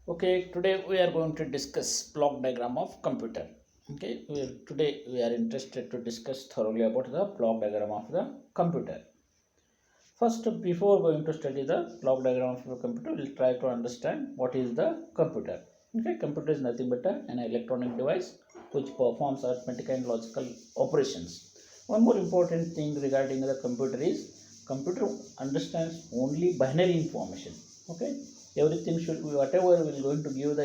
Okay, today we are going to discuss block diagram of computer. Okay, today we are interested to discuss thoroughly about the block diagram of the computer. First, before going to study the block diagram of the computer, we'll try to understand what is the computer. Okay, computer is nothing but an electronic device which performs arithmetic and logical operations. One more important thing regarding the computer is computer understands only binary information. Okay, everything should be whatever will going to give the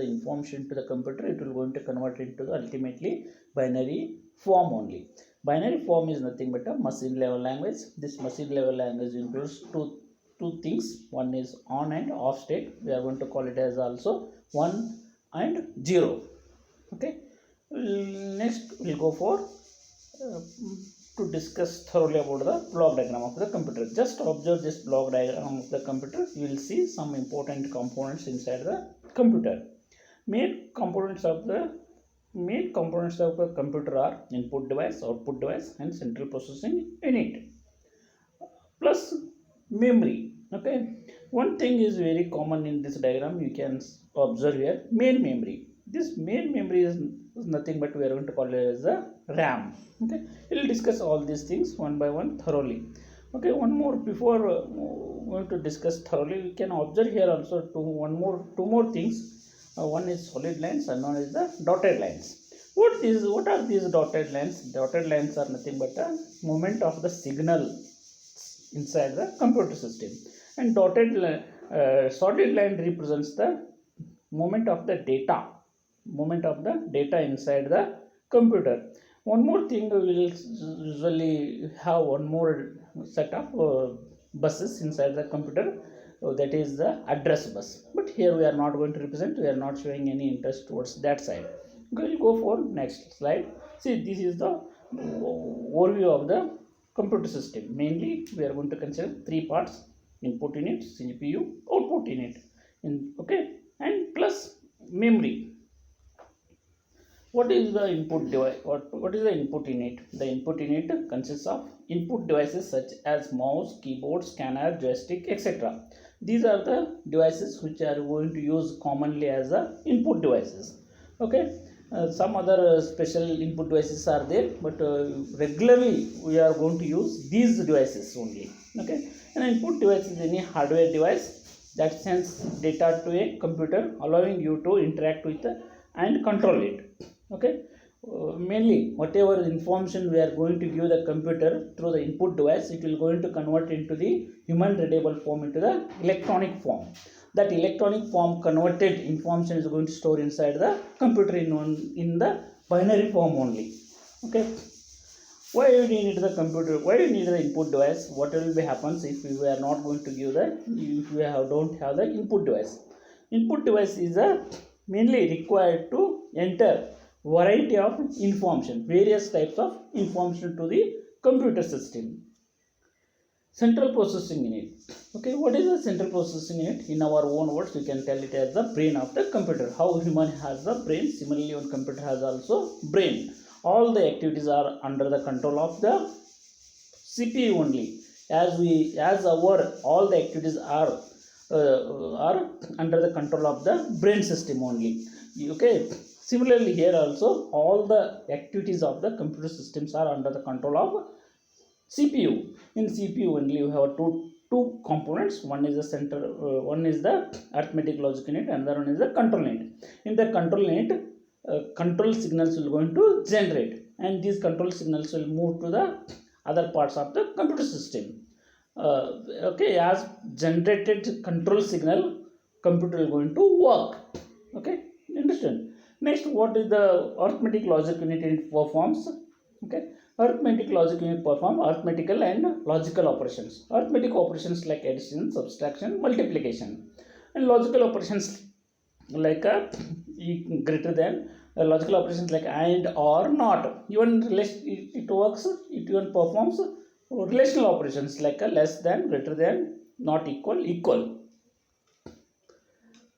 information to the computer, it will going to convert it into the ultimately binary form only. Binary form is nothing but a machine level language. This machine level language includes two things. One is on and off state. We are going to call it as also 1 and 0. Okay. Next we'll go for to discuss thoroughly about the block diagram of the computer. Just observe this block diagram of the computer. You will see some important components inside the computer. Main components of the computer are input device, output device, and central processing unit plus memory. Okay, one thing is very common in this diagram. You can observe here main memory. This main memory is nothing but we are going to call it as the RAM. Okay, we will discuss all these things one by one thoroughly. Okay, one more before going to discuss thoroughly, we can observe here also two more things. One is solid lines and one is the dotted lines. What are these dotted lines? Dotted lines are nothing but a movement of the signal inside the computer system, and solid line represents the movement of the data inside the computer. One more thing, we will usually have one more set of buses inside the computer. That is the address bus, but here we are not going to represent. We are not showing any interest towards that side. We'll go for next slide. See, this is the overview of the computer system. Mainly we are going to consider three parts: input unit, CPU, output unit, okay, and plus memory. What is the input device? What is the input unit? The input unit consists of input devices such as mouse, keyboard, scanner, joystick, etc. These are the devices which are going to use commonly as the input devices. Okay, some other special input devices are there, but regularly we are going to use these devices only. Okay, an input device is any hardware device that sends data to a computer, allowing you to interact with and control it. Okay, mainly whatever information we are going to give the computer through the input device, it will going to convert into the human readable form, into the electronic form. That electronic form converted information is going to store inside the computer in the binary form only. Okay, why you need the computer? Why you need the input device? What will be happens if we are not going to give if we don't have the input device? Input device is mainly required to enter variety of information, various types of information to the computer system. Central processing unit. Okay, what is the central processing unit? In our own words, we can tell it as the brain of the computer. How human has the brain, similarly one computer has also brain. All the activities are under the control of the CPU only. As our all the activities are under the control of the brain system only. Okay, similarly here also all the activities of the computer systems are under the control of CPU. In CPU only you have two components. One is the one is the arithmetic logic unit, and another one is the control unit. In the control unit, control signals will going to generate, and these control signals will move to the other parts of the computer system. Okay, as generated control signal, computer is going to work. Okay, understand? Next, what is the arithmetic logic unit it performs? Okay, arithmetic logic unit perform arithmetical and logical operations. Arithmetic operations like addition, subtraction, multiplication, and logical operations like greater than. Logical operations like and or not. Even it works. It even performs relational operations like less than, greater than, not equal, equal.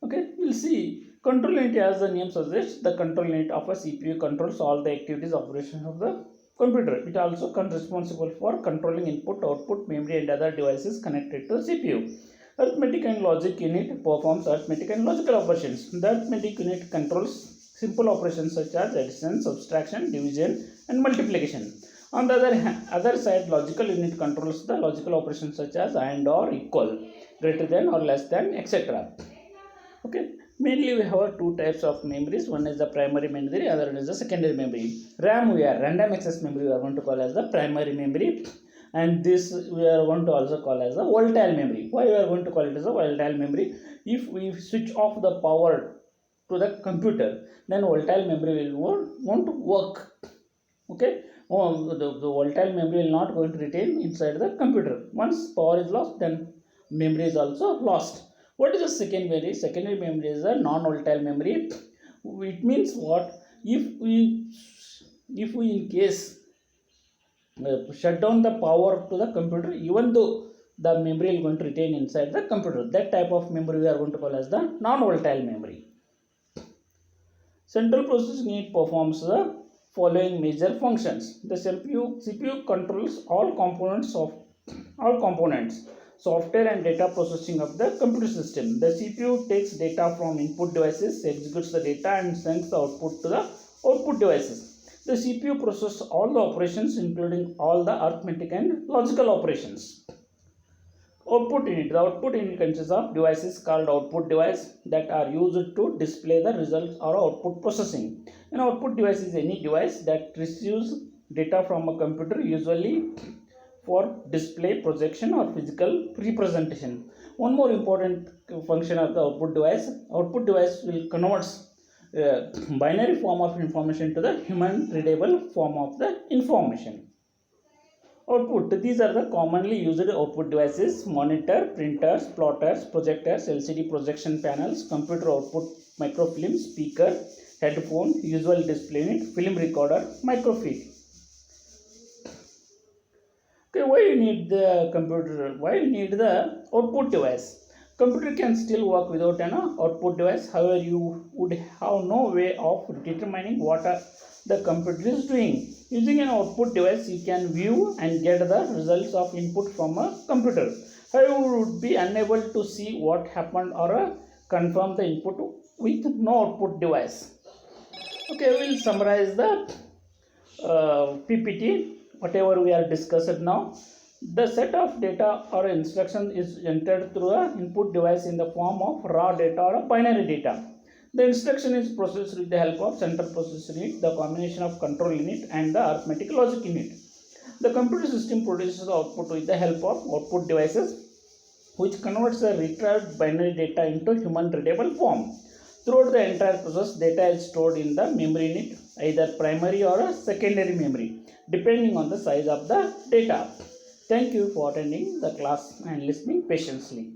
Okay, we'll see. Control unit, as the name suggests, the control unit of a CPU controls all the activities operation of the computer. It also responsible for controlling input, output, memory, and other devices connected to CPU. Arithmetic and logic unit performs arithmetic and logical operations. The arithmetic unit controls simple operations such as addition, subtraction, division, and multiplication. On the other side, logical unit controls the logical operations such as and or equal, greater than or less than, etc. Okay. Mainly we have two types of memories. One is the primary memory, other one is the secondary memory. RAM we are random access memory we are going to call as the primary memory, and this we are going to also call as the volatile memory. Why we are going to call it as a volatile memory? If we switch off the power to the computer, then volatile memory won't work. Okay. The volatile memory will not going to retain inside the computer. Once power is lost, then memory is also lost. What is the second memory? Secondary memory is a non-volatile memory. It means what? If we in case shut down the power to the computer, even though the memory is going to retain inside the computer, that type of memory we are going to call as the non-volatile memory. Central processing unit performs the following major functions. The CPU controls all components, software and data processing of the computer system. The CPU takes data from input devices, executes the data, and sends the output to the output devices. The CPU processes all the operations, including all the arithmetic and logical operations. Output unit. The output unit consists of devices called output device that are used to display the results or output processing. An output device is any device that receives data from a computer, usually for display, projection, or physical representation. One more important function of the output device. Output device will convert binary form of information to the human readable form of the information. Output. These are the commonly used output devices: monitor, printers, plotters, projectors, LCD projection panels, computer output, microfilm, speaker, headphone, usual display unit, film recorder, microfilm. Okay, why you need the computer? Why you need the output device? Computer can still work without an output device. However, you would have no way of determining what the computer is doing. Using an output device, you can view and get the results of input from a computer. However, you would be unable to see what happened or confirm the input with no output device. Okay, we will summarize the PPT, whatever we are discussed now. The set of data or instruction is entered through an input device in the form of raw data or binary data. The instruction is processed with the help of central processing unit, the combination of control unit, and the arithmetic logic unit. The computer system produces the output with the help of output devices, which converts the retrieved binary data into human readable form. Throughout the entire process, data is stored in the memory unit, either primary or a secondary memory, depending on the size of the data. Thank you for attending the class and listening patiently.